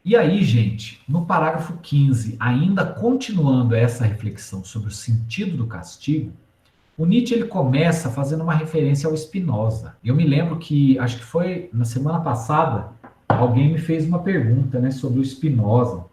E aí, gente, no parágrafo 15, ainda continuando essa reflexão sobre o sentido do castigo, o Nietzsche ele começa fazendo uma referência ao Spinoza. Eu me lembro que, acho que foi na semana passada, alguém me fez uma pergunta, né, sobre o Spinoza,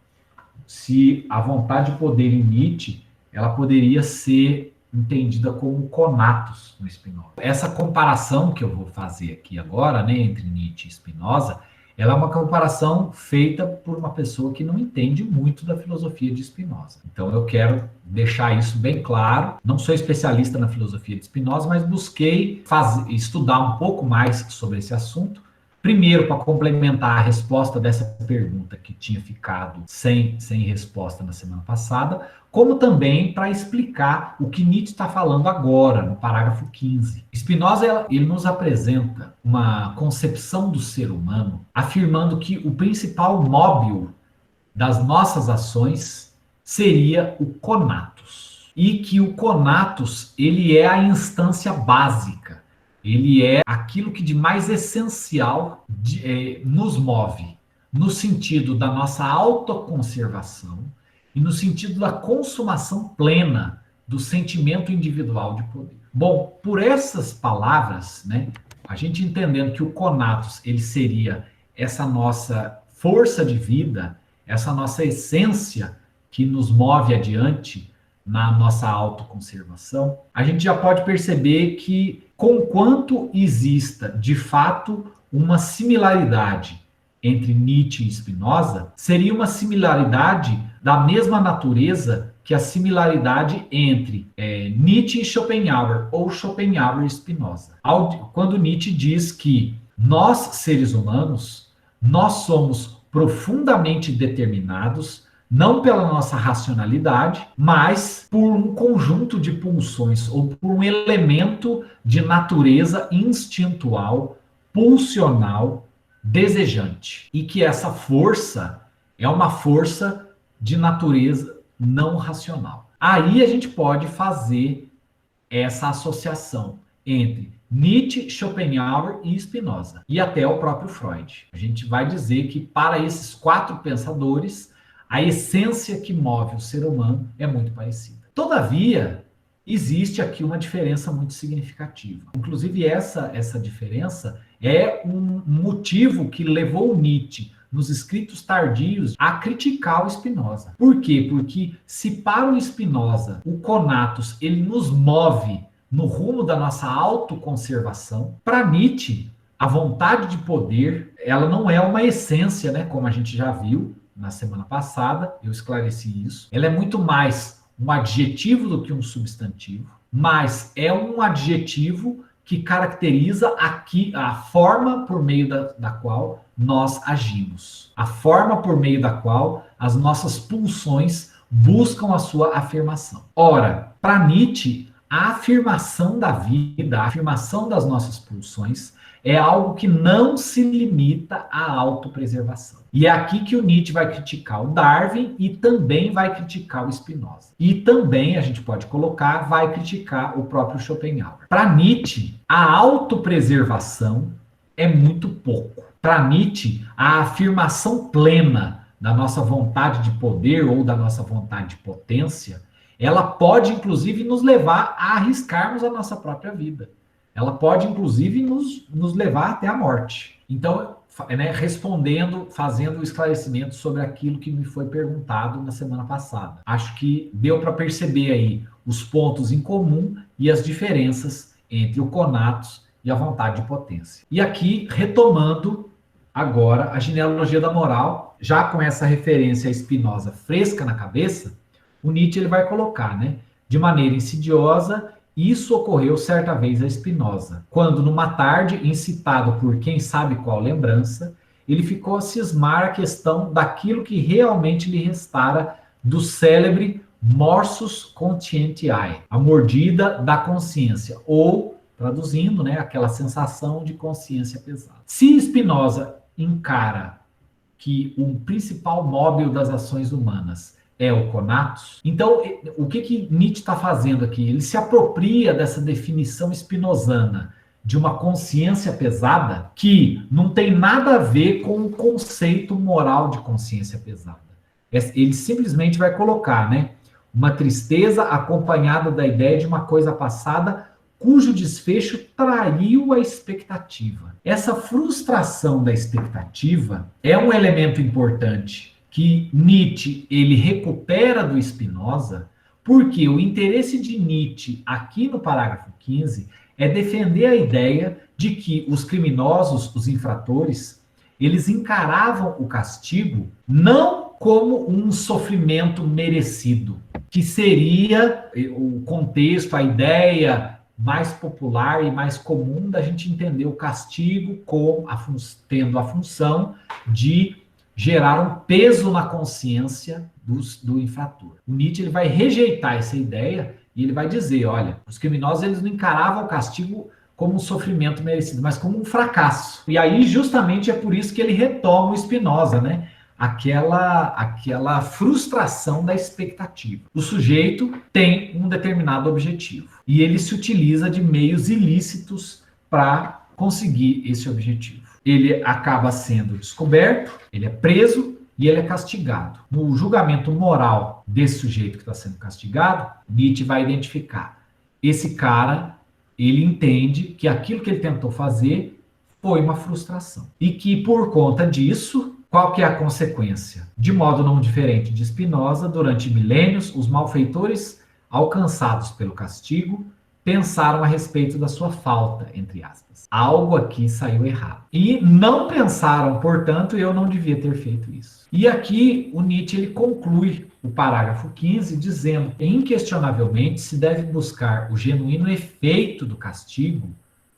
se a vontade de poder em Nietzsche, ela poderia ser entendida como conatos no Spinoza. Essa comparação que eu vou fazer aqui agora, né, entre Nietzsche e Spinoza, ela é uma comparação feita por uma pessoa que não entende muito da filosofia de Spinoza. Então eu quero deixar isso bem claro. Não sou especialista na filosofia de Spinoza, mas busquei estudar um pouco mais sobre esse assunto. Primeiro, para complementar a resposta dessa pergunta que tinha ficado sem resposta na semana passada, como também para explicar o que Nietzsche está falando agora, no parágrafo 15. Spinoza ele nos apresenta uma concepção do ser humano, afirmando que o principal móvel das nossas ações seria o conatus. E que o conatus ele é a instância básica, ele é aquilo que de mais essencial nos move, no sentido da nossa autoconservação e no sentido da consumação plena do sentimento individual de poder. Bom, por essas palavras, né, a gente entendendo que o conatus ele seria essa nossa força de vida, essa nossa essência que nos move adiante na nossa autoconservação, a gente já pode perceber que, conquanto exista de fato uma similaridade entre Nietzsche e Spinoza, seria uma similaridade da mesma natureza que a similaridade entre Nietzsche e Schopenhauer, ou Schopenhauer e Spinoza. Quando Nietzsche diz que nós, seres humanos, nós somos profundamente determinados não pela nossa racionalidade, mas por um conjunto de pulsões ou por um elemento de natureza instintual, pulsional, desejante. E que essa força é uma força de natureza não racional. Aí a gente pode fazer essa associação entre Nietzsche, Schopenhauer e Spinoza, e até o próprio Freud. A gente vai dizer que para esses quatro pensadores, a essência que move o ser humano é muito parecida. Todavia, existe aqui uma diferença muito significativa. Inclusive, essa diferença é um motivo que levou o Nietzsche, nos escritos tardios, a criticar o Spinoza. Por quê? Porque se para o Spinoza o conatus ele nos move no rumo da nossa autoconservação, para Nietzsche a vontade de poder ela não é uma essência, né? Como a gente já viu na semana passada, eu esclareci isso. Ela é muito mais um adjetivo do que um substantivo, mas é um adjetivo que caracteriza aqui a forma por meio da qual nós agimos, a forma por meio da qual as nossas pulsões buscam a sua afirmação. Ora, para Nietzsche, a afirmação da vida, a afirmação das nossas pulsões é algo que não se limita à autopreservação. E é aqui que o Nietzsche vai criticar o Darwin e também vai criticar o Spinoza. E também, a gente pode colocar, vai criticar o próprio Schopenhauer. Para Nietzsche, a autopreservação é muito pouco. Para Nietzsche, a afirmação plena da nossa vontade de poder ou da nossa vontade de potência, ela pode, inclusive, nos levar a arriscarmos a nossa própria vida. Ela pode, inclusive, nos levar até a morte. Então, né, respondendo, fazendo o esclarecimento sobre aquilo que me foi perguntado na semana passada. Acho que deu para perceber aí os pontos em comum e as diferenças entre o conatus e a vontade de potência. E aqui, retomando agora a genealogia da moral, já com essa referência a Spinoza fresca na cabeça, o Nietzsche ele vai colocar, né, de maneira insidiosa. Isso ocorreu certa vez a Spinoza, quando numa tarde, incitado por quem sabe qual lembrança, ele ficou a cismar a questão daquilo que realmente lhe restara do célebre morsus conscientiae, a mordida da consciência, ou, traduzindo, né, aquela sensação de consciência pesada. Se Spinoza encara que o principal móvel das ações humanas é o conatus. Então, o que Nietzsche está fazendo aqui? Ele se apropria dessa definição spinozana de uma consciência pesada que não tem nada a ver com o conceito moral de consciência pesada. Ele simplesmente vai colocar, né, uma tristeza acompanhada da ideia de uma coisa passada cujo desfecho traiu a expectativa. Essa frustração da expectativa é um elemento importante que Nietzsche ele recupera do Spinoza, porque o interesse de Nietzsche aqui no parágrafo 15 é defender a ideia de que os criminosos, os infratores, eles encaravam o castigo não como um sofrimento merecido, que seria o contexto, a ideia mais popular e mais comum da gente entender o castigo como tendo a função de gerar um peso na consciência do infrator. O Nietzsche ele vai rejeitar essa ideia e ele vai dizer, olha, os criminosos eles não encaravam o castigo como um sofrimento merecido, mas como um fracasso. E aí justamente é por isso que ele retoma o Spinoza, né? Aquela frustração da expectativa. O sujeito tem um determinado objetivo e ele se utiliza de meios ilícitos para conseguir esse objetivo. Ele acaba sendo descoberto, ele é preso e ele é castigado. No julgamento moral desse sujeito que está sendo castigado, Nietzsche vai identificar esse cara, ele entende que aquilo que ele tentou fazer foi uma frustração e que por conta disso, qual que é a consequência? De modo não diferente de Spinoza, durante milênios, os malfeitores alcançados pelo castigo pensaram a respeito da sua falta, entre aspas. Algo aqui saiu errado. E não pensaram, portanto, eu não devia ter feito isso. E aqui o Nietzsche ele conclui o parágrafo 15 dizendo que inquestionavelmente se deve buscar o genuíno efeito do castigo,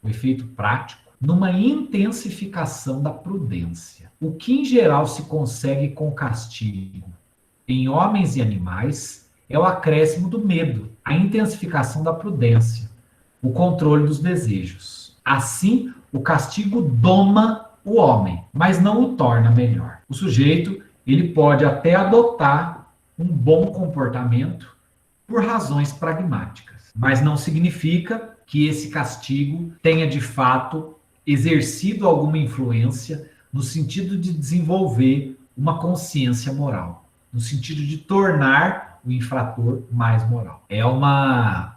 o efeito prático, numa intensificação da prudência. O que em geral se consegue com castigo em homens e animais é o acréscimo do medo, a intensificação da prudência, o controle dos desejos. Assim, o castigo doma o homem, mas não o torna melhor. O sujeito, ele pode até adotar um bom comportamento por razões pragmáticas, mas não significa que esse castigo tenha de fato exercido alguma influência no sentido de desenvolver uma consciência moral, no sentido de tornar o infrator mais moral. É uma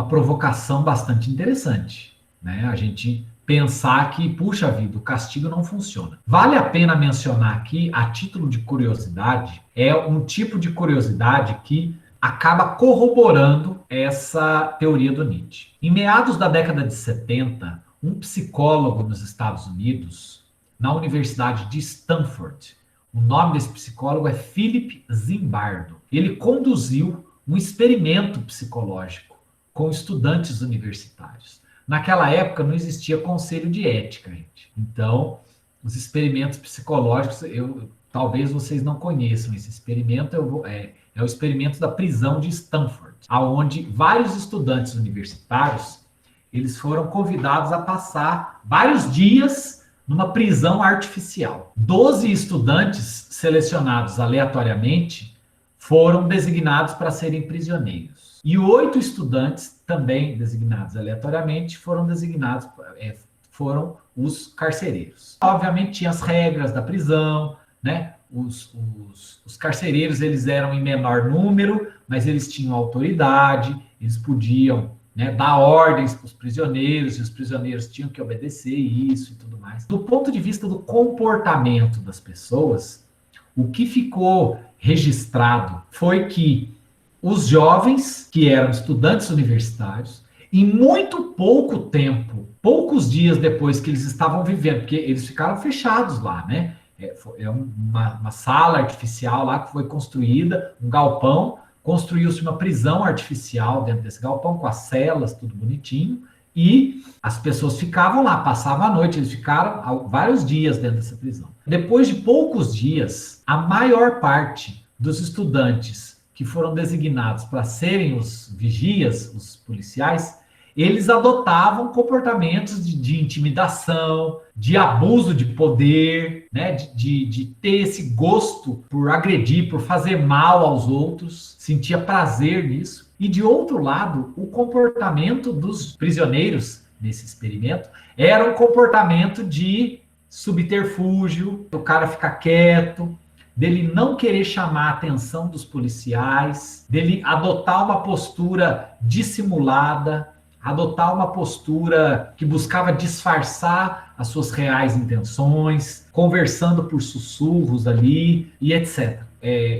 provocação bastante interessante, né? A gente pensar que, puxa vida, o castigo não funciona. Vale a pena mencionar aqui, a título de curiosidade, é um tipo de curiosidade que acaba corroborando essa teoria do Nietzsche. Em meados da década de 70, um psicólogo nos Estados Unidos, na Universidade de Stanford, o nome desse psicólogo é Philip Zimbardo. Ele conduziu um experimento psicológico com estudantes universitários. Naquela época não existia conselho de ética, gente. Então, os experimentos psicológicos, talvez vocês não conheçam esse experimento, é o experimento da prisão de Stanford, onde vários estudantes universitários eles foram convidados a passar vários dias numa prisão artificial. 12 estudantes selecionados aleatoriamente foram designados para serem prisioneiros. E 8 estudantes, também designados aleatoriamente, foram os carcereiros. Obviamente tinha as regras da prisão, né? Os carcereiros eles eram em menor número, mas eles tinham autoridade, eles podiam, né, dar ordens para os prisioneiros, e os prisioneiros tinham que obedecer isso e tudo mais. Do ponto de vista do comportamento das pessoas, o que ficou registrado foi que os jovens, que eram estudantes universitários, em muito pouco tempo, poucos dias depois que eles estavam vivendo, porque eles ficaram fechados lá, né? É uma sala artificial lá que foi construída, um galpão, construiu-se uma prisão artificial dentro desse galpão, com as celas, tudo bonitinho, e as pessoas ficavam lá, passavam a noite, eles ficaram vários dias dentro dessa prisão. Depois de poucos dias, a maior parte dos estudantes que foram designados para serem os vigias, os policiais, eles adotavam comportamentos de intimidação, de abuso de poder, né? de ter esse gosto por agredir, por fazer mal aos outros, sentia prazer nisso. E, de outro lado, o comportamento dos prisioneiros nesse experimento era um comportamento de subterfúgio, do cara ficar quieto, dele não querer chamar a atenção dos policiais, dele adotar uma postura dissimulada, adotar uma postura que buscava disfarçar as suas reais intenções, conversando por sussurros ali e etc.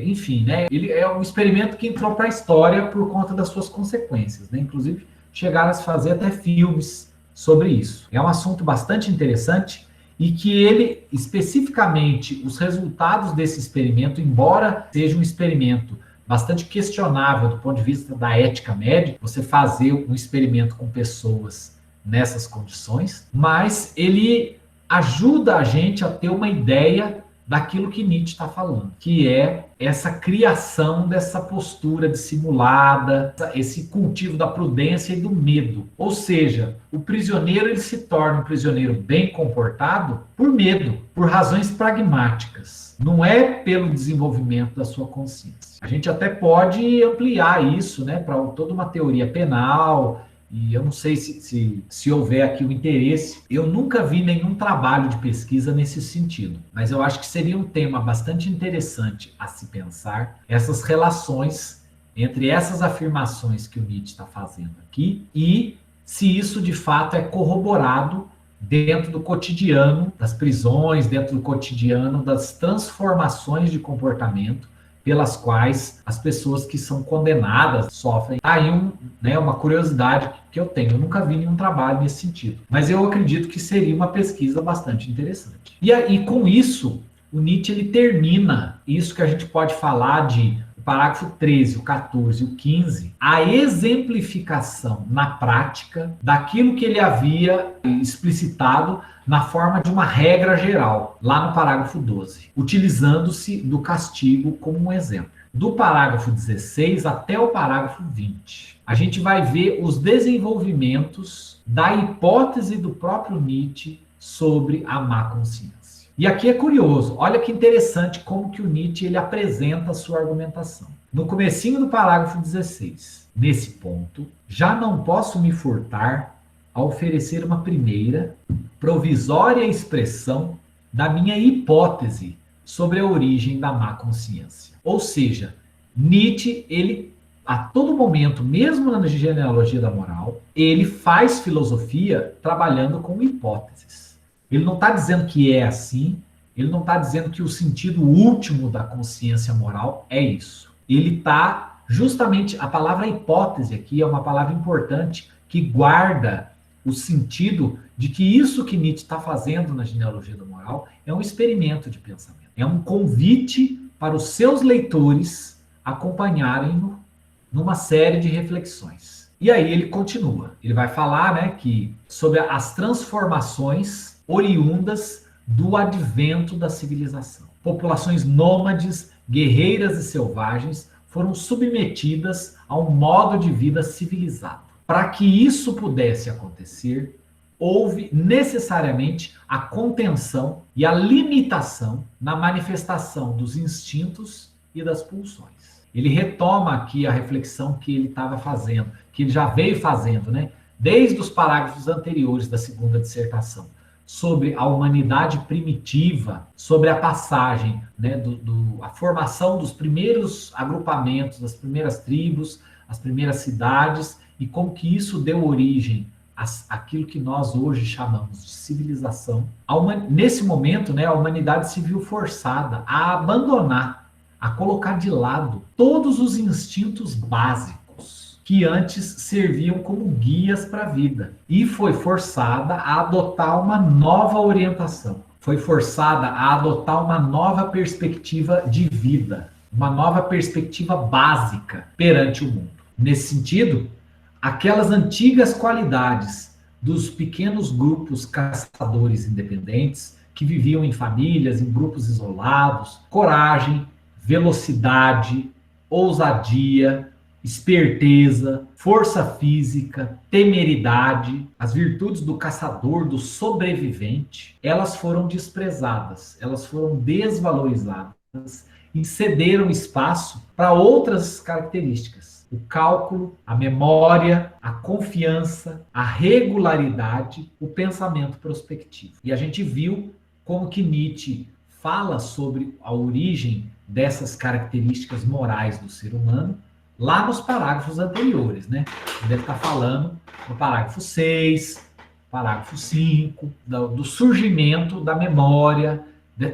Enfim, né? Ele é um experimento que entrou para a história por conta das suas consequências, né? Inclusive, chegaram a se fazer até filmes sobre isso. É um assunto bastante interessante e que ele, especificamente, os resultados desse experimento, embora seja um experimento bastante questionável do ponto de vista da ética médica, você fazer um experimento com pessoas nessas condições, mas ele ajuda a gente a ter uma ideia daquilo que Nietzsche está falando, que é essa criação dessa postura dissimulada, esse cultivo da prudência e do medo. Ou seja, o prisioneiro ele se torna um prisioneiro bem comportado por medo, por razões pragmáticas. Não é pelo desenvolvimento da sua consciência. A gente até pode ampliar isso, né, para toda uma teoria penal. E eu não sei se houver aqui o interesse. Eu nunca vi nenhum trabalho de pesquisa nesse sentido, mas eu acho que seria um tema bastante interessante a se pensar, essas relações entre essas afirmações que o Nietzsche está fazendo aqui e se isso de fato é corroborado dentro do cotidiano das prisões, dentro do cotidiano das transformações de comportamento pelas quais as pessoas que são condenadas sofrem. Aí uma curiosidade que eu tenho. Eu nunca vi nenhum trabalho nesse sentido. Mas eu acredito que seria uma pesquisa bastante interessante. E com isso, o Nietzsche ele termina isso que a gente pode falar de o parágrafo 13, o 14 e o 15, a exemplificação na prática daquilo que ele havia explicitado na forma de uma regra geral, lá no parágrafo 12, utilizando-se do castigo como um exemplo. Do parágrafo 16 até o parágrafo 20, a gente vai ver os desenvolvimentos da hipótese do próprio Nietzsche sobre a má consciência. E aqui é curioso, olha que interessante como que o Nietzsche ele apresenta a sua argumentação. No comecinho do parágrafo 16, nesse ponto, já não posso me furtar a oferecer uma primeira, provisória expressão da minha hipótese sobre a origem da má consciência. Ou seja, Nietzsche, ele, a todo momento, mesmo na genealogia da moral, ele faz filosofia trabalhando com hipóteses. Ele não está dizendo que é assim, ele não está dizendo que o sentido último da consciência moral é isso. Ele está, justamente, a palavra hipótese aqui é uma palavra importante que guarda o sentido de que isso que Nietzsche está fazendo na genealogia da moral é um experimento de pensamento. É um convite para os seus leitores acompanharem-no numa série de reflexões. E aí ele continua. Ele vai falar, né, que sobre as transformações oriundas do advento da civilização. Populações nômades, guerreiras e selvagens foram submetidas a um modo de vida civilizado. Para que isso pudesse acontecer, houve necessariamente a contenção e a limitação na manifestação dos instintos e das pulsões. Ele retoma aqui a reflexão que ele estava fazendo, que ele já veio fazendo, né? Desde os parágrafos anteriores da segunda dissertação, sobre a humanidade primitiva, sobre a passagem, né, a formação dos primeiros agrupamentos, das primeiras tribos, as primeiras cidades, e como que isso deu origem àquilo que nós hoje chamamos de civilização. Nesse momento, né, a humanidade se viu forçada a abandonar, a colocar de lado todos os instintos básicos que antes serviam como guias para a vida. E foi forçada a adotar uma nova orientação. Foi forçada a adotar uma nova perspectiva de vida, uma nova perspectiva básica perante o mundo. Nesse sentido, aquelas antigas qualidades dos pequenos grupos caçadores independentes que viviam em famílias, em grupos isolados, coragem, velocidade, ousadia, esperteza, força física, temeridade, as virtudes do caçador, do sobrevivente, elas foram desprezadas, elas foram desvalorizadas e cederam espaço para outras características, o cálculo, a memória, a confiança, a regularidade, o pensamento prospectivo. E a gente viu como que Nietzsche fala sobre a origem dessas características morais do ser humano lá nos parágrafos anteriores, né? Ele deve estar falando no parágrafo 6, parágrafo 5, do surgimento da memória,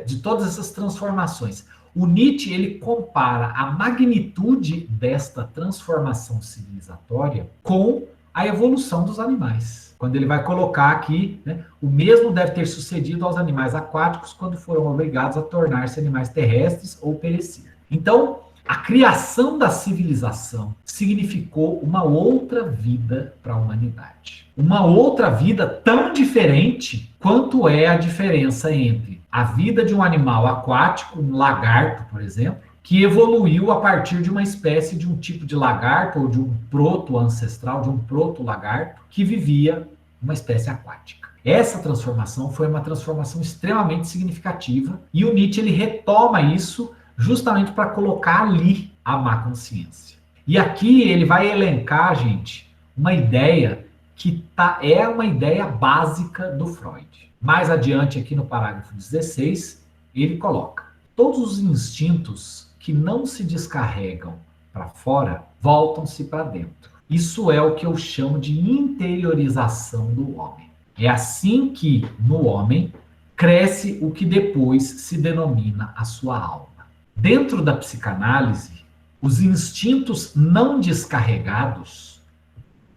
de todas essas transformações. O Nietzsche, ele compara a magnitude desta transformação civilizatória com a evolução dos animais. Quando ele vai colocar aqui, né, o mesmo deve ter sucedido aos animais aquáticos quando foram obrigados a tornar-se animais terrestres ou perecer. Então, a criação da civilização significou uma outra vida para a humanidade. Uma outra vida tão diferente quanto é a diferença entre a vida de um animal aquático, um lagarto, por exemplo, que evoluiu a partir de uma espécie de um tipo de lagarto ou de um proto-ancestral, de um proto-lagarto, que vivia uma espécie aquática. Essa transformação foi uma transformação extremamente significativa e o Nietzsche ele retoma isso justamente para colocar ali a má consciência. E aqui ele vai elencar, gente, uma ideia que é uma ideia básica do Freud. Mais adiante, aqui no parágrafo 16, ele coloca: todos os instintos que não se descarregam para fora voltam-se para dentro. Isso é o que eu chamo de interiorização do homem. É assim que, no homem, cresce o que depois se denomina a sua alma. Dentro da psicanálise, os instintos não descarregados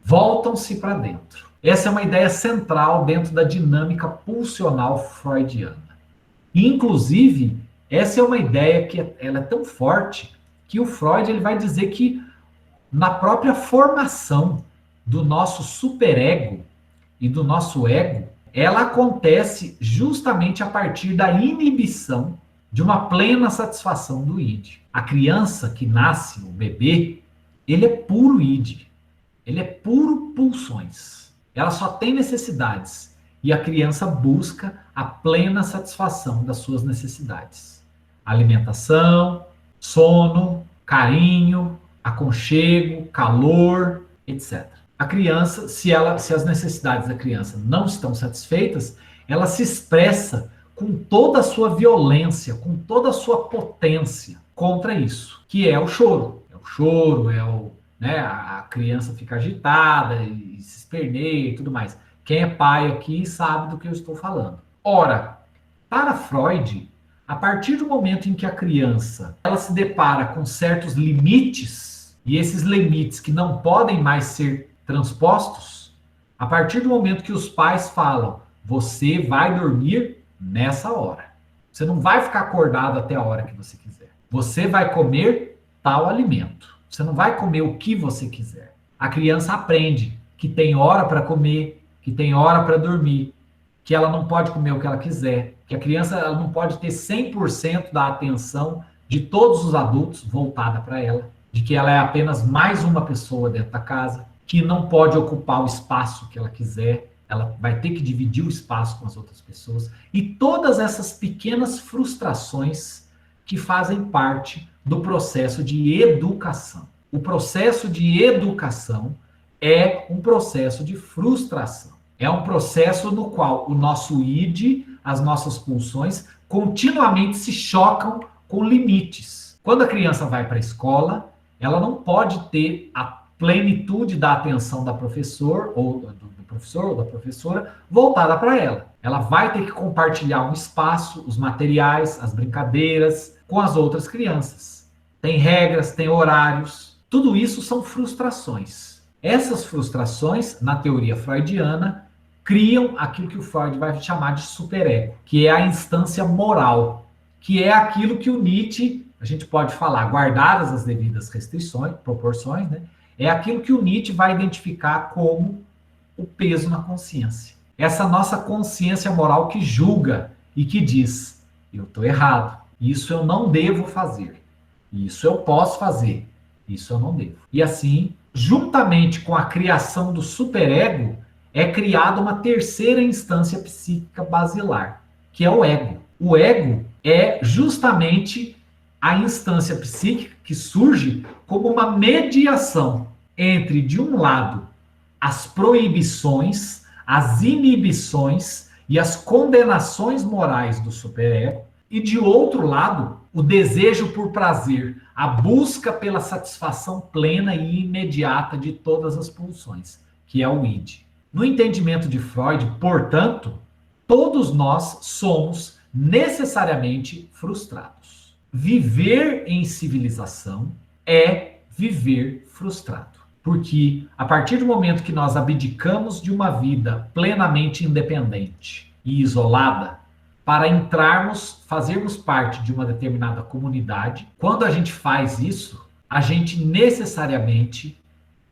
voltam-se para dentro. Essa é uma ideia central dentro da dinâmica pulsional freudiana. Inclusive, essa é uma ideia que ela é tão forte que o Freud ele vai dizer que na própria formação do nosso superego e do nosso ego, ela acontece justamente a partir da inibição de uma plena satisfação do id. A criança que nasce, o bebê, ele é puro id. Ele é puro pulsões. Ela só tem necessidades. E a criança busca a plena satisfação das suas necessidades. Alimentação, sono, carinho, aconchego, calor, etc. A criança, se as necessidades da criança não estão satisfeitas, ela se expressa com toda a sua violência, com toda a sua potência contra isso, que é o choro. É o choro, a criança fica agitada e se esperneia e tudo mais. Quem é pai aqui sabe do que eu estou falando. Ora, para Freud, a partir do momento em que a criança ela se depara com certos limites, e esses limites que não podem mais ser transpostos, a partir do momento que os pais falam, você vai dormir nessa hora. Você não vai ficar acordado até a hora que você quiser. Você vai comer tal alimento. Você não vai comer o que você quiser. A criança aprende que tem hora para comer, que tem hora para dormir, que ela não pode comer o que ela quiser, que a criança ela não pode ter 100% da atenção de todos os adultos voltada para ela, de que ela é apenas mais uma pessoa dentro da casa, que não pode ocupar o espaço que ela quiser, ela vai ter que dividir o espaço com as outras pessoas, e todas essas pequenas frustrações que fazem parte do processo de educação. O processo de educação é um processo de frustração. É um processo no qual o nosso id, as nossas pulsões, continuamente se chocam com limites. Quando a criança vai para a escola, ela não pode ter a plenitude da atenção da professor ou do professor ou da professora voltada para ela. Ela vai ter que compartilhar um espaço, os materiais, as brincadeiras com as outras crianças. Tem regras, tem horários. Tudo isso são frustrações. Essas frustrações, na teoria freudiana, criam aquilo que o Freud vai chamar de superego, que é a instância moral, que é aquilo que o Nietzsche, a gente pode falar, guardadas as devidas restrições, proporções, né? É aquilo que o Nietzsche vai identificar como o peso na consciência. Essa nossa consciência moral que julga e que diz, eu estou errado, isso eu não devo fazer, isso eu posso fazer, isso eu não devo. E assim, juntamente com a criação do superego, é criada uma terceira instância psíquica basilar, que é o ego. O ego é justamente a instância psíquica que surge como uma mediação entre, de um lado, as proibições, as inibições e as condenações morais do superego, e de outro lado, o desejo por prazer, a busca pela satisfação plena e imediata de todas as pulsões, que é o id. No entendimento de Freud, portanto, todos nós somos necessariamente frustrados. Viver em civilização é viver frustrado. Porque a partir do momento que nós abdicamos de uma vida plenamente independente e isolada, para entrarmos, fazermos parte de uma determinada comunidade, quando a gente faz isso, a gente necessariamente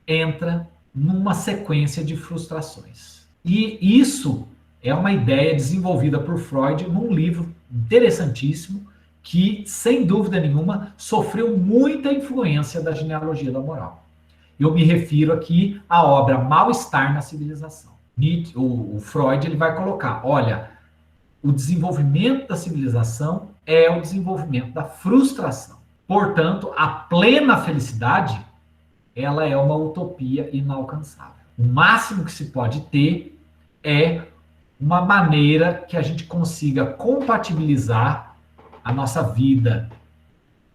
entra numa sequência de frustrações. E isso é uma ideia desenvolvida por Freud num livro interessantíssimo que, sem dúvida nenhuma, sofreu muita influência da genealogia da moral. Eu me refiro aqui à obra Mal-Estar na Civilização. O Freud ele vai colocar, olha, o desenvolvimento da civilização é o desenvolvimento da frustração. Portanto, a plena felicidade, ela é uma utopia inalcançável. O máximo que se pode ter é uma maneira que a gente consiga compatibilizar a nossa vida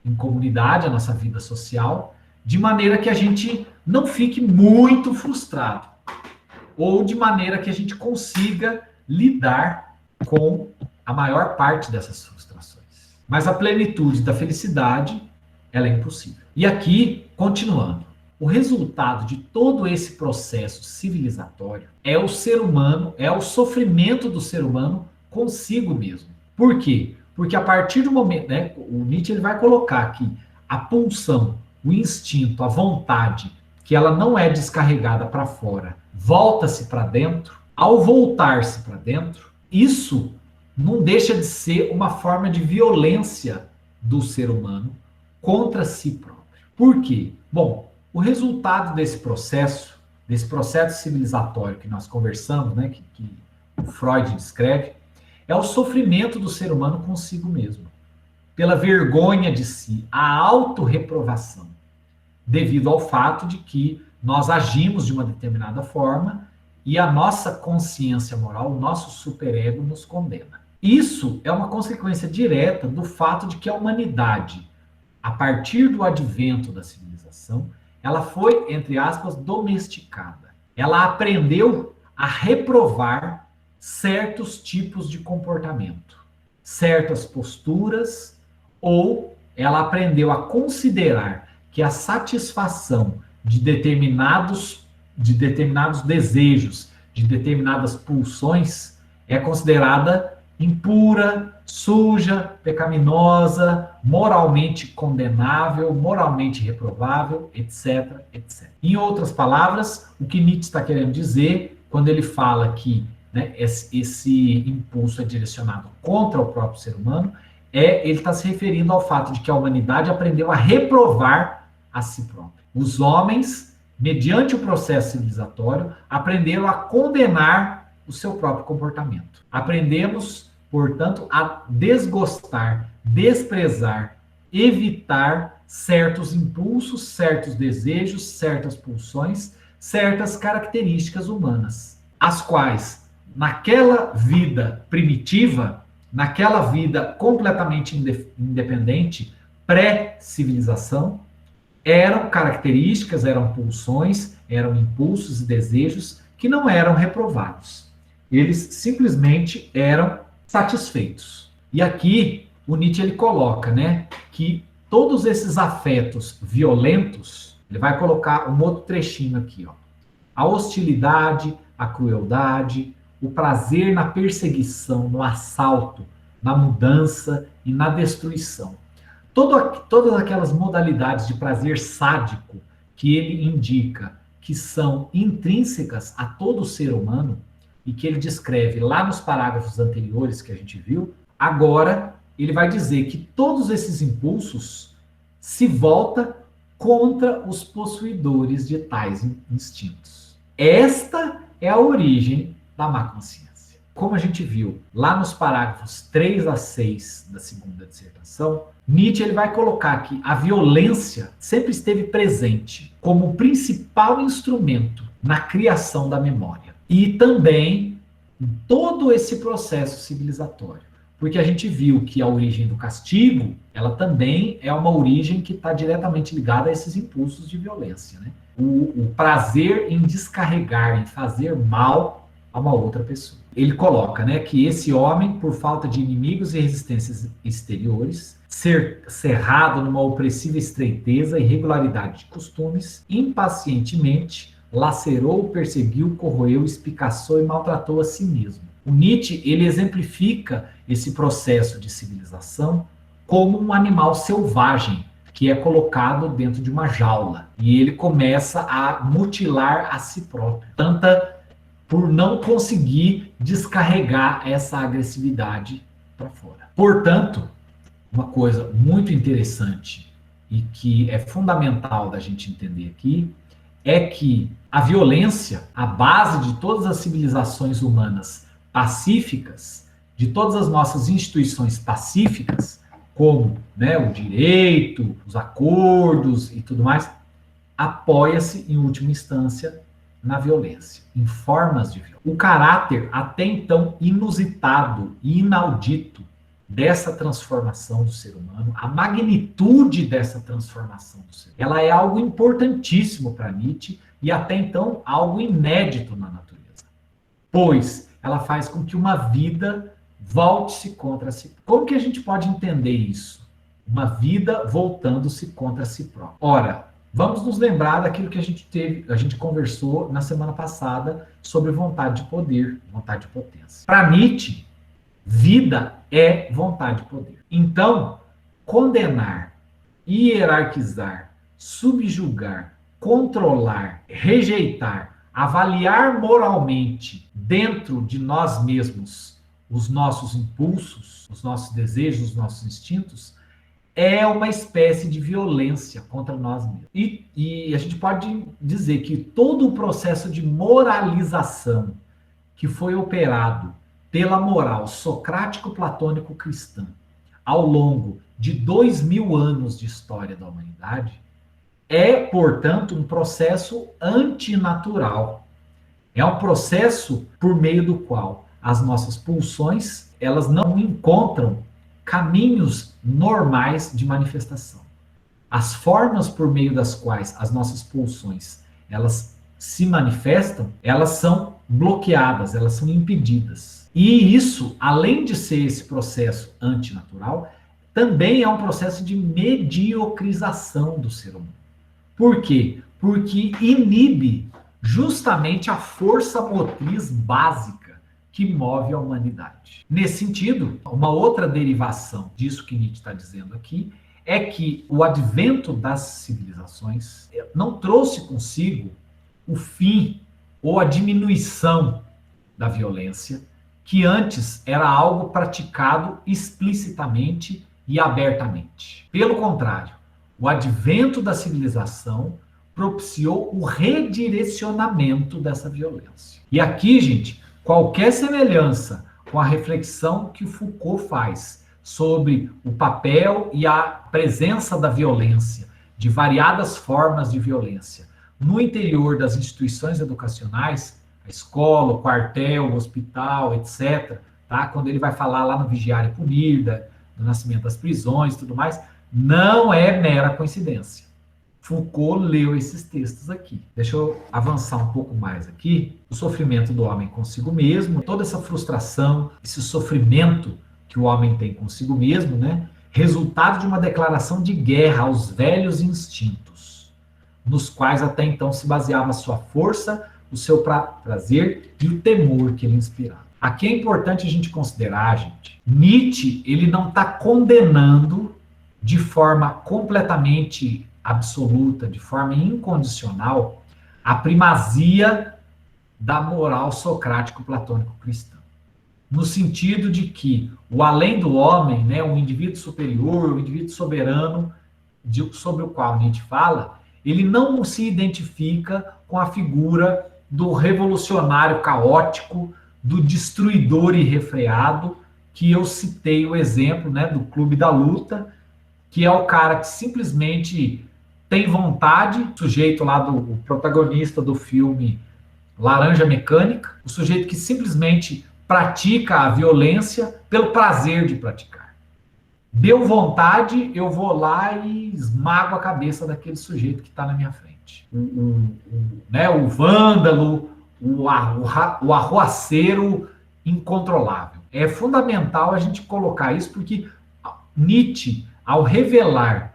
em comunidade, a nossa vida social, de maneira que a gente não fique muito frustrado, ou de maneira que a gente consiga lidar com a maior parte dessas frustrações. Mas a plenitude da felicidade, ela é impossível. E aqui, continuando, o resultado de todo esse processo civilizatório é o ser humano, é o sofrimento do ser humano consigo mesmo. Por quê? Porque a partir do momento, né, o Nietzsche ele vai colocar aqui a pulsão, o instinto, a vontade, que ela não é descarregada para fora, volta-se para dentro. Ao voltar-se para dentro, isso não deixa de ser uma forma de violência do ser humano contra si próprio. Por quê? Bom, o resultado desse processo civilizatório que nós conversamos, né, que o Freud descreve, é o sofrimento do ser humano consigo mesmo, pela vergonha de si, a autorreprovação, devido ao fato de que nós agimos de uma determinada forma e a nossa consciência moral, o nosso superego nos condena. Isso é uma consequência direta do fato de que a humanidade, a partir do advento da civilização, ela foi, entre aspas, domesticada. Ela aprendeu a reprovar certos tipos de comportamento, certas posturas, ou ela aprendeu a considerar que a satisfação de determinados desejos, de determinadas pulsões, é considerada impura, suja, pecaminosa, moralmente condenável, moralmente reprovável, etc, etc. Em outras palavras, o que Nietzsche está querendo dizer quando ele fala que, né, esse impulso é direcionado contra o próprio ser humano, ele está se referindo ao fato de que a humanidade aprendeu a reprovar a si própria. Os homens, mediante o processo civilizatório, aprenderam a condenar o seu próprio comportamento. Aprendemos, portanto, a desgostar, desprezar, evitar certos impulsos, certos desejos, certas pulsões, certas características humanas, as quais, naquela vida primitiva, naquela vida completamente independente, pré-civilização, eram características, eram pulsões, eram impulsos e desejos que não eram reprovados. Eles simplesmente eram satisfeitos. E aqui o Nietzsche ele coloca, né, que todos esses afetos violentos, ele vai colocar um outro trechinho aqui, ó. A hostilidade, a crueldade, o prazer na perseguição, no assalto, na mudança e na destruição. Todas aquelas modalidades de prazer sádico que ele indica que são intrínsecas a todo ser humano e que ele descreve lá nos parágrafos anteriores que a gente viu, agora ele vai dizer que todos esses impulsos se voltam contra os possuidores de tais instintos. Esta é a origem da má consciência. como a gente viu lá nos parágrafos 3 a 6 da segunda dissertação, Nietzsche ele vai colocar que a violência sempre esteve presente como principal instrumento na criação da memória. E também em todo esse processo civilizatório. Porque a gente viu que a origem do castigo, ela também é uma origem que está diretamente ligada a esses impulsos de violência, né? O prazer em descarregar, em fazer mal a uma outra pessoa. Ele coloca, né, que esse homem, por falta de inimigos e resistências exteriores, ser cerrado numa opressiva estreiteza e irregularidade de costumes, impacientemente lacerou, perseguiu, corroeu, espicaçou e maltratou a si mesmo. O Nietzsche, ele exemplifica esse processo de civilização como um animal selvagem que é colocado dentro de uma jaula e ele começa a mutilar a si próprio, tanta por não conseguir descarregar essa agressividade para fora. Portanto, uma coisa muito interessante e que é fundamental da gente entender aqui é que a violência, a base de todas as civilizações humanas pacíficas, de todas as nossas instituições pacíficas, como, né, o direito, os acordos e tudo mais, apoia-se, em última instância, na violência, em formas de violência. O caráter até então inusitado e inaudito dessa transformação do ser humano, a magnitude dessa transformação do ser humano, ela é algo importantíssimo para Nietzsche e até então algo inédito na natureza, pois ela faz com que uma vida volte-se contra si. Como que a gente pode entender isso? Uma vida voltando-se contra si própria. Ora, vamos nos lembrar daquilo que a gente conversou na semana passada sobre vontade de poder, vontade de potência. Para Nietzsche, vida é vontade de poder. Então, condenar, hierarquizar, subjugar, controlar, rejeitar, avaliar moralmente dentro de nós mesmos os nossos impulsos, os nossos desejos, os nossos instintos, é uma espécie de violência contra nós mesmos. E a gente pode dizer que todo o processo de moralização que foi operado pela moral socrático-platônico-cristã ao longo de 2000 anos de história da humanidade é, portanto, um processo antinatural. É um processo por meio do qual as nossas pulsões, elas não encontram caminhos normais de manifestação. As formas por meio das quais as nossas pulsões, elas se manifestam, elas são bloqueadas, elas são impedidas. E isso, além de ser esse processo antinatural, também é um processo de mediocrização do ser humano. Por quê? Porque inibe justamente a força motriz básica que move a humanidade. Nesse sentido, uma outra derivação disso que Nietzsche está dizendo aqui é que o advento das civilizações não trouxe consigo o fim ou a diminuição da violência, que antes era algo praticado explicitamente e abertamente. Pelo contrário, o advento da civilização propiciou o redirecionamento dessa violência. E aqui, gente, qualquer semelhança com a reflexão que Foucault faz sobre o papel e a presença da violência, de variadas formas de violência, no interior das instituições educacionais, a escola, o quartel, o hospital, etc., tá? Quando ele vai falar lá no Vigiar e Punir, do nascimento das prisões e tudo mais, não é mera coincidência. Foucault leu esses textos aqui. Deixa eu avançar um pouco mais aqui. O sofrimento do homem consigo mesmo, toda essa frustração, esse sofrimento que o homem tem consigo mesmo, né? Resultado de uma declaração de guerra aos velhos instintos, nos quais até então se baseava a sua força, o seu prazer e o temor que ele inspirava. Aqui é importante a gente considerar, gente, Nietzsche, ele não está condenando de forma completamente absoluta, de forma incondicional, a primazia da moral socrático-platônico-cristã. No sentido de que o além do homem, né, o indivíduo superior, o indivíduo soberano, sobre o qual Nietzsche fala, ele não se identifica com a figura do revolucionário caótico, do destruidor irrefreado, que eu citei o exemplo, né, do Clube da Luta, que é o cara que simplesmente tem vontade, o sujeito lá o protagonista do filme Laranja Mecânica, o sujeito que simplesmente pratica a violência pelo prazer de praticar. Deu vontade, eu vou lá e esmago a cabeça daquele sujeito que está na minha frente. Né, o vândalo, o arruaceiro incontrolável. É fundamental a gente colocar isso, porque Nietzsche, ao revelar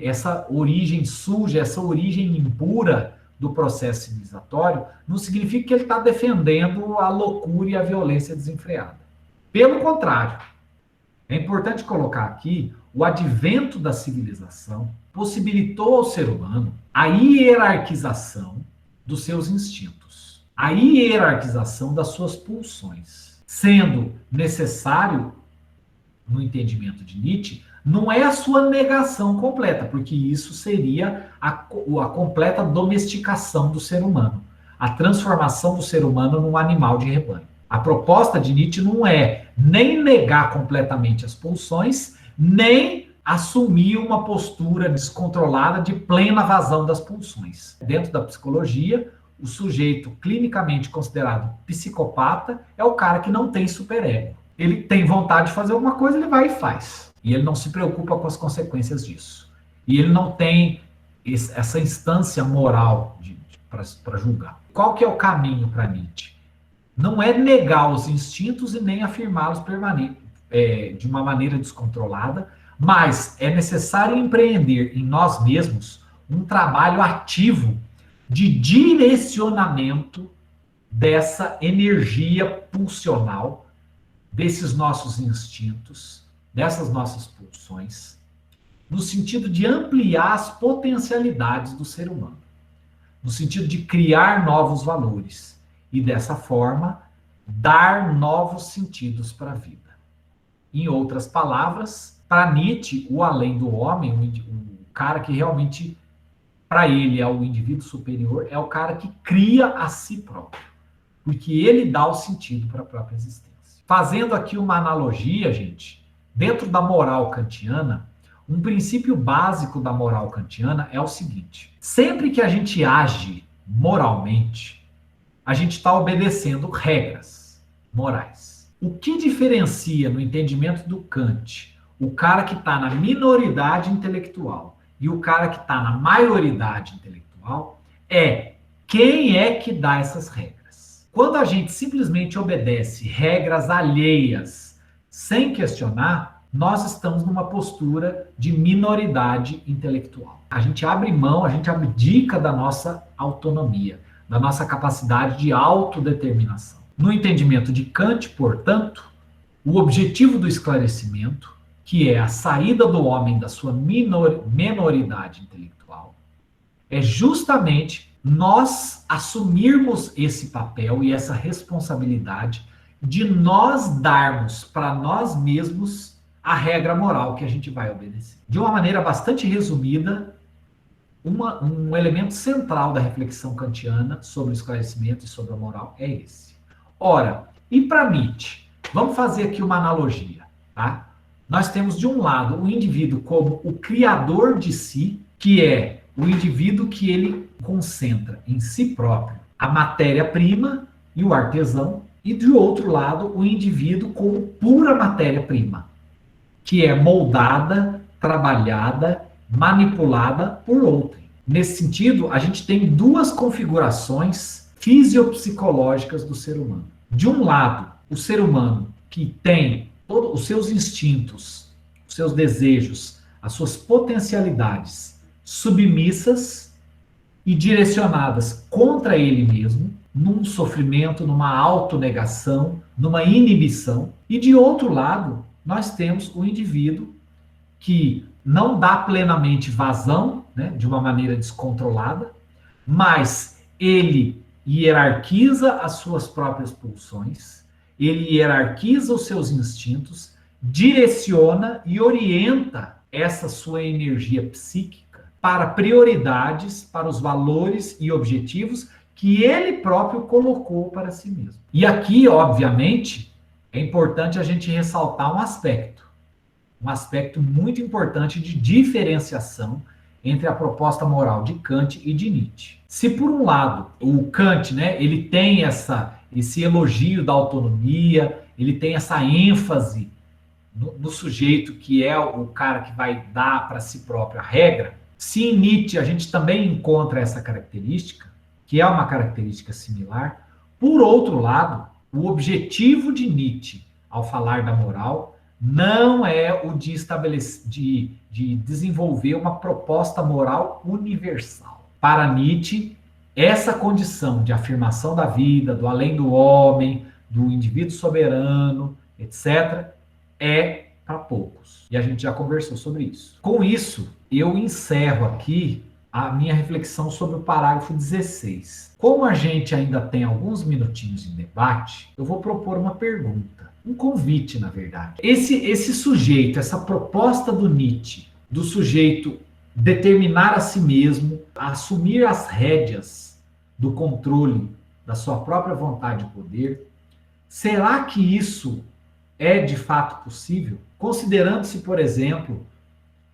essa origem suja, essa origem impura do processo civilizatório, não significa que ele está defendendo a loucura e a violência desenfreada. Pelo contrário, é importante colocar aqui o advento da civilização possibilitou ao ser humano a hierarquização dos seus instintos, a hierarquização das suas pulsões, sendo necessário, no entendimento de Nietzsche, não é a sua negação completa, porque isso seria a completa domesticação do ser humano, a transformação do ser humano num animal de rebanho. A proposta de Nietzsche não é nem negar completamente as pulsões, nem assumir uma postura descontrolada de plena vazão das pulsões. Dentro da psicologia, o sujeito clinicamente considerado psicopata é o cara que não tem superego. Ele tem vontade de fazer alguma coisa, ele vai e faz. E ele não se preocupa com as consequências disso. E ele não tem essa instância moral para julgar. Qual que é o caminho para Nietzsche? Não é negar os instintos e nem afirmá-los de uma maneira descontrolada, mas é necessário empreender em nós mesmos um trabalho ativo de direcionamento dessa energia pulsional, desses nossos instintos, dessas nossas pulsões, no sentido de ampliar as potencialidades do ser humano, no sentido de criar novos valores e, dessa forma, dar novos sentidos para a vida. Em outras palavras, para Nietzsche, o além do homem, o cara que realmente, para ele, é o indivíduo superior, é o cara que cria a si próprio, porque ele dá o sentido para a própria existência. Fazendo aqui uma analogia, gente, dentro da moral kantiana, um princípio básico da moral kantiana é o seguinte: sempre que a gente age moralmente, a gente está obedecendo regras morais. O que diferencia, no entendimento do Kant, o cara que está na minoridade intelectual e o cara que está na maioridade intelectual é quem é que dá essas regras. Quando a gente simplesmente obedece regras alheias sem questionar, nós estamos numa postura de minoridade intelectual. A gente abre mão, a gente abdica da nossa autonomia, da nossa capacidade de autodeterminação. No entendimento de Kant, portanto, o objetivo do esclarecimento, que é a saída do homem da sua minoridade intelectual, é justamente nós assumirmos esse papel e essa responsabilidade de nós darmos para nós mesmos a regra moral que a gente vai obedecer. De uma maneira bastante resumida, um elemento central da reflexão kantiana sobre o esclarecimento e sobre a moral é esse. Ora, e para Nietzsche? Vamos fazer aqui uma analogia, tá? Nós temos, de um lado, o indivíduo como o criador de si, que é o indivíduo que ele concentra em si próprio a matéria-prima e o artesão, e, de outro lado, o indivíduo como pura matéria-prima, que é moldada, trabalhada, manipulada por outrem. Nesse sentido, a gente tem duas configurações fisiopsicológicas do ser humano. De um lado, o ser humano que tem todos os seus instintos, os seus desejos, as suas potencialidades submissas e direcionadas contra ele mesmo, num sofrimento, numa autonegação, numa inibição. E, de outro lado, nós temos o indivíduo que não dá plenamente vazão, né, de uma maneira descontrolada, mas ele hierarquiza as suas próprias pulsões, ele hierarquiza os seus instintos, direciona e orienta essa sua energia psíquica para prioridades, para os valores e objetivos que ele próprio colocou para si mesmo. E aqui, obviamente, é importante a gente ressaltar um aspecto muito importante de diferenciação entre a proposta moral de Kant e de Nietzsche. Se por um lado o Kant, né, ele tem esse elogio da autonomia, ele tem essa ênfase no sujeito que é o cara que vai dar para si próprio a regra, se em Nietzsche a gente também encontra essa característica, que é uma característica similar, por outro lado, o objetivo de Nietzsche ao falar da moral não é o de de desenvolver uma proposta moral universal. Para Nietzsche, essa condição de afirmação da vida, do além do homem, do indivíduo soberano, etc., é para poucos. E a gente já conversou sobre isso. Com isso, eu encerro aqui a minha reflexão sobre o parágrafo 16. Como a gente ainda tem alguns minutinhos em debate, eu vou propor uma pergunta, um convite, na verdade. Esse sujeito, essa proposta do Nietzsche, do sujeito determinar a si mesmo, assumir as rédeas do controle da sua própria vontade e poder, será que isso é de fato possível? Considerando-se, por exemplo,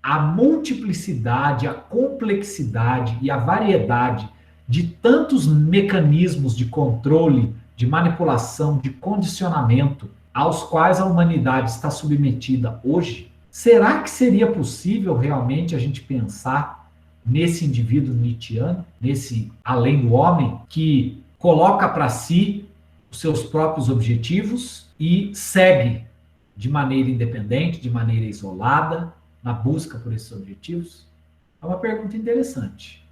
a multiplicidade, a complexidade e a variedade de tantos mecanismos de controle, de manipulação, de condicionamento aos quais a humanidade está submetida hoje, será que seria possível realmente a gente pensar nesse indivíduo nietzschiano, nesse além do homem, que coloca para si os seus próprios objetivos e segue de maneira independente, de maneira isolada, na busca por esses objetivos? É uma pergunta interessante.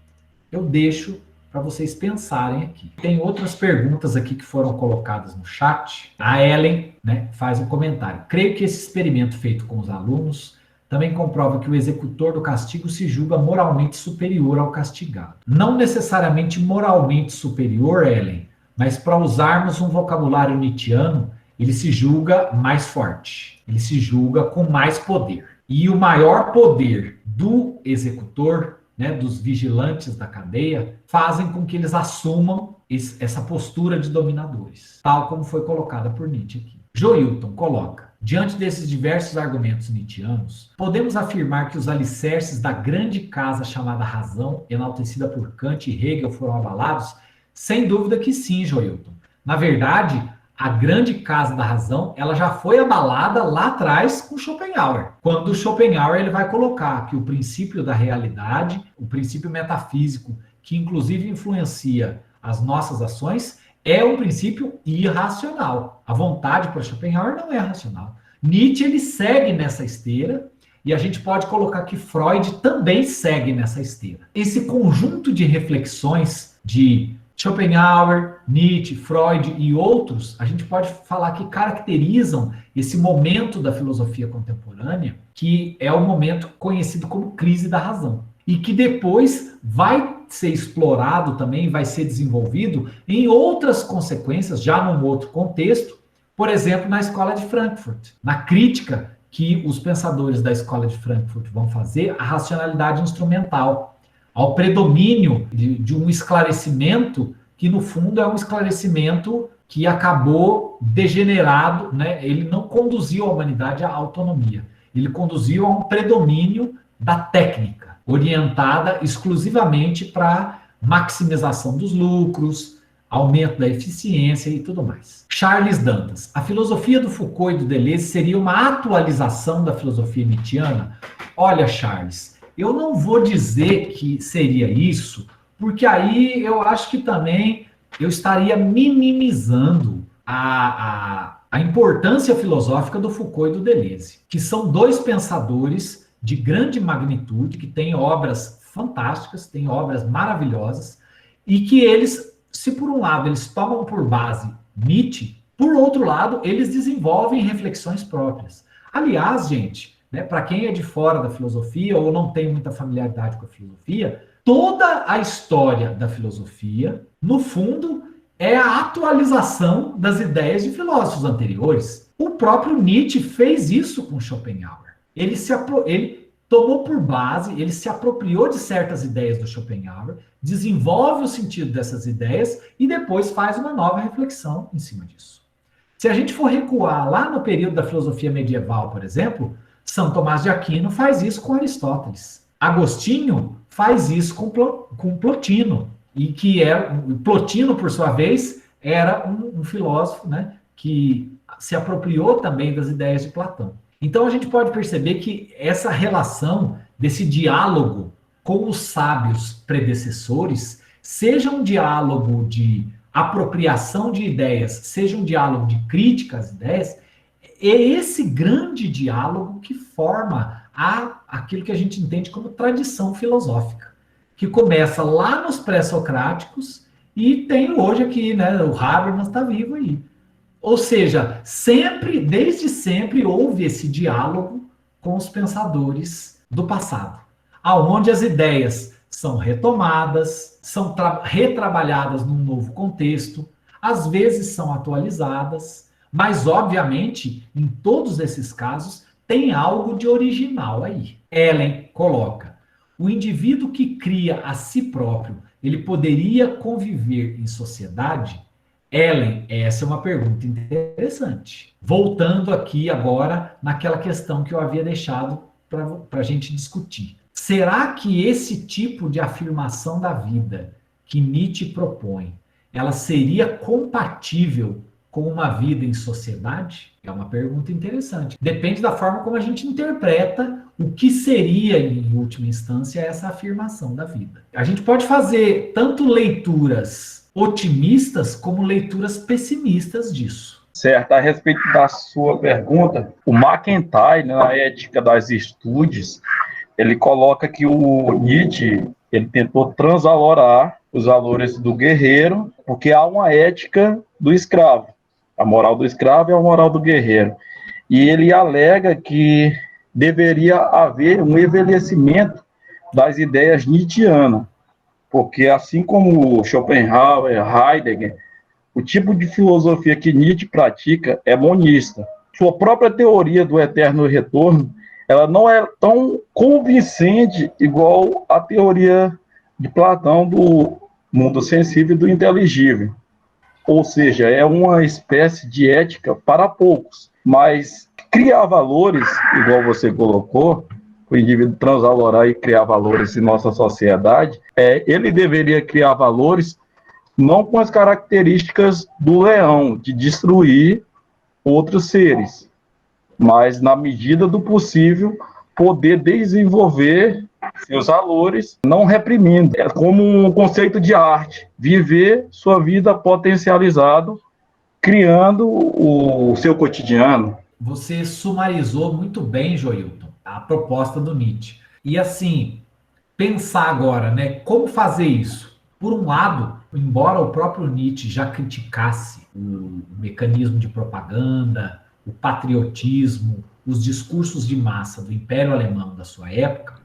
Eu deixo para vocês pensarem aqui. Tem outras perguntas aqui que foram colocadas no chat. A Ellen, né, faz um comentário. Creio que esse experimento feito com os alunos também comprova que o executor do castigo se julga moralmente superior ao castigado. Não necessariamente moralmente superior, Ellen, mas para usarmos um vocabulário nietzschiano, ele se julga mais forte, ele se julga com mais poder. E o maior poder do executor, né, dos vigilantes da cadeia, fazem com que eles assumam essa postura de dominadores, tal como foi colocada por Nietzsche aqui. Joilton coloca: diante desses diversos argumentos nietzschianos, podemos afirmar que os alicerces da grande casa chamada razão, enaltecida por Kant e Hegel, foram abalados? Sem dúvida que sim, Joilton. Na verdade, a grande casa da razão, ela já foi abalada lá atrás com Schopenhauer. Quando Schopenhauer ele vai colocar que o princípio da realidade, o princípio metafísico, que inclusive influencia as nossas ações, é um princípio irracional. A vontade para Schopenhauer não é racional. Nietzsche ele segue nessa esteira, e a gente pode colocar que Freud também segue nessa esteira. Esse conjunto de reflexões de Schopenhauer, Nietzsche, Freud e outros, a gente pode falar que caracterizam esse momento da filosofia contemporânea, que é o momento conhecido como crise da razão, e que depois vai ser explorado também, vai ser desenvolvido em outras consequências, já num outro contexto, por exemplo, na Escola de Frankfurt, na crítica que os pensadores da Escola de Frankfurt vão fazer à racionalidade instrumental, ao predomínio de um esclarecimento que, no fundo, é um esclarecimento que acabou degenerado, né? Ele não conduziu a humanidade à autonomia, ele conduziu a um predomínio da técnica, orientada exclusivamente para maximização dos lucros, aumento da eficiência e tudo mais. Charles Dantas: a filosofia do Foucault e do Deleuze seria uma atualização da filosofia nietzschiana? Olha, Charles, eu não vou dizer que seria isso, porque aí eu acho que também eu estaria minimizando a importância filosófica do Foucault e do Deleuze, que são dois pensadores de grande magnitude, que têm obras fantásticas, têm obras maravilhosas, e que eles, se por um lado eles tomam por base Nietzsche, por outro lado eles desenvolvem reflexões próprias. Aliás, gente, né, para quem é de fora da filosofia ou não tem muita familiaridade com a filosofia, toda a história da filosofia, no fundo, é a atualização das ideias de filósofos anteriores. O próprio Nietzsche fez isso com Schopenhauer. Ele tomou por base, ele se apropriou de certas ideias do Schopenhauer, desenvolve o sentido dessas ideias e depois faz uma nova reflexão em cima disso. Se a gente for recuar lá no período da filosofia medieval, por exemplo, São Tomás de Aquino faz isso com Aristóteles. Agostinho faz isso com Plotino, e que Plotino, por sua vez, era um filósofo, né, que se apropriou também das ideias de Platão. Então a gente pode perceber que essa relação desse diálogo com os sábios predecessores, seja um diálogo de apropriação de ideias, seja um diálogo de crítica às ideias, é esse grande diálogo que forma aquilo que a gente entende como tradição filosófica, que começa lá nos pré-socráticos e tem hoje aqui, né, o Habermas está vivo aí. Ou seja, desde sempre houve esse diálogo com os pensadores do passado, aonde as ideias são retomadas, são retrabalhadas num novo contexto, às vezes são atualizadas, mas, obviamente, em todos esses casos, tem algo de original aí. Ellen coloca, o indivíduo que cria a si próprio, ele poderia conviver em sociedade? Ellen, essa é uma pergunta interessante. Voltando aqui agora naquela questão que eu havia deixado para a gente discutir. Será que esse tipo de afirmação da vida que Nietzsche propõe, ela seria compatível com uma vida em sociedade? É uma pergunta interessante. Depende da forma como a gente interpreta o que seria, em última instância, essa afirmação da vida. A gente pode fazer tanto leituras otimistas como leituras pessimistas disso. Certo, a respeito da sua pergunta, o McIntyre, na Ética das Virtudes, ele coloca que o Nietzsche ele tentou transvalorar os valores do guerreiro, porque há uma ética do escravo. A moral do escravo é a moral do guerreiro. E ele alega que deveria haver um envelhecimento das ideias nietzschianas, porque assim como Schopenhauer, Heidegger, o tipo de filosofia que Nietzsche pratica é monista. Sua própria teoria do eterno retorno, ela não é tão convincente igual a teoria de Platão do mundo sensível e do inteligível. Ou seja, é uma espécie de ética para poucos, mas criar valores, igual você colocou, o indivíduo transvalorar e criar valores em nossa sociedade, ele deveria criar valores não com as características do leão, de destruir outros seres, mas, na medida do possível, poder desenvolver seus valores, não reprimindo. É como um conceito de arte, viver sua vida potencializado, criando o seu cotidiano. Você sumarizou muito bem, Joilton, a proposta do Nietzsche. E assim, pensar agora, né, como fazer isso? Por um lado, embora o próprio Nietzsche já criticasse o mecanismo de propaganda, o patriotismo, os discursos de massa do Império Alemão da sua época,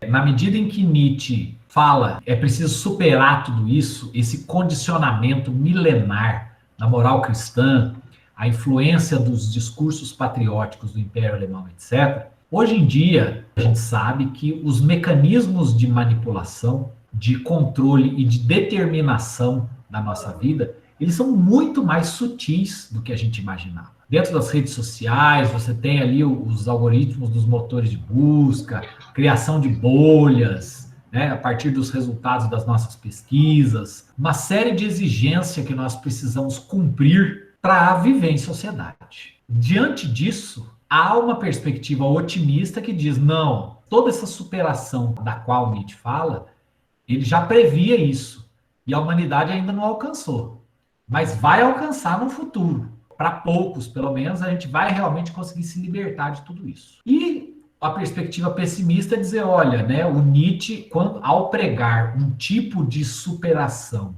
na medida em que Nietzsche fala é preciso superar tudo isso, esse condicionamento milenar na moral cristã, a influência dos discursos patrióticos do Império Alemão, etc., hoje em dia, a gente sabe que os mecanismos de manipulação, de controle e de determinação da nossa vida, eles são muito mais sutis do que a gente imaginava. Dentro das redes sociais, você tem ali os algoritmos dos motores de busca, criação de bolhas, né, a partir dos resultados das nossas pesquisas, uma série de exigências que nós precisamos cumprir para viver em sociedade. Diante disso, há uma perspectiva otimista que diz, não, toda essa superação da qual Nietzsche fala, ele já previa isso, e a humanidade ainda não alcançou, mas vai alcançar no futuro. Para poucos, pelo menos, a gente vai realmente conseguir se libertar de tudo isso. E a perspectiva pessimista é dizer, olha, né, o Nietzsche, ao pregar um tipo de superação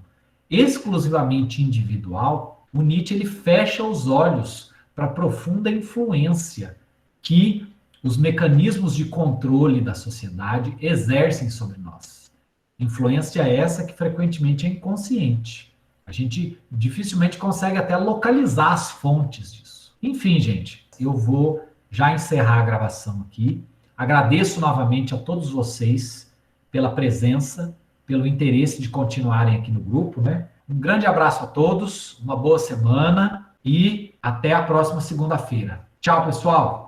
exclusivamente individual, o Nietzsche ele fecha os olhos para a profunda influência que os mecanismos de controle da sociedade exercem sobre nós. Influência essa que frequentemente é inconsciente. A gente dificilmente consegue até localizar as fontes disso. Enfim, gente, eu vou já encerrar a gravação aqui. Agradeço novamente a todos vocês pela presença, pelo interesse de continuarem aqui no grupo, né? Um grande abraço a todos, uma boa semana e até a próxima segunda-feira. Tchau, pessoal!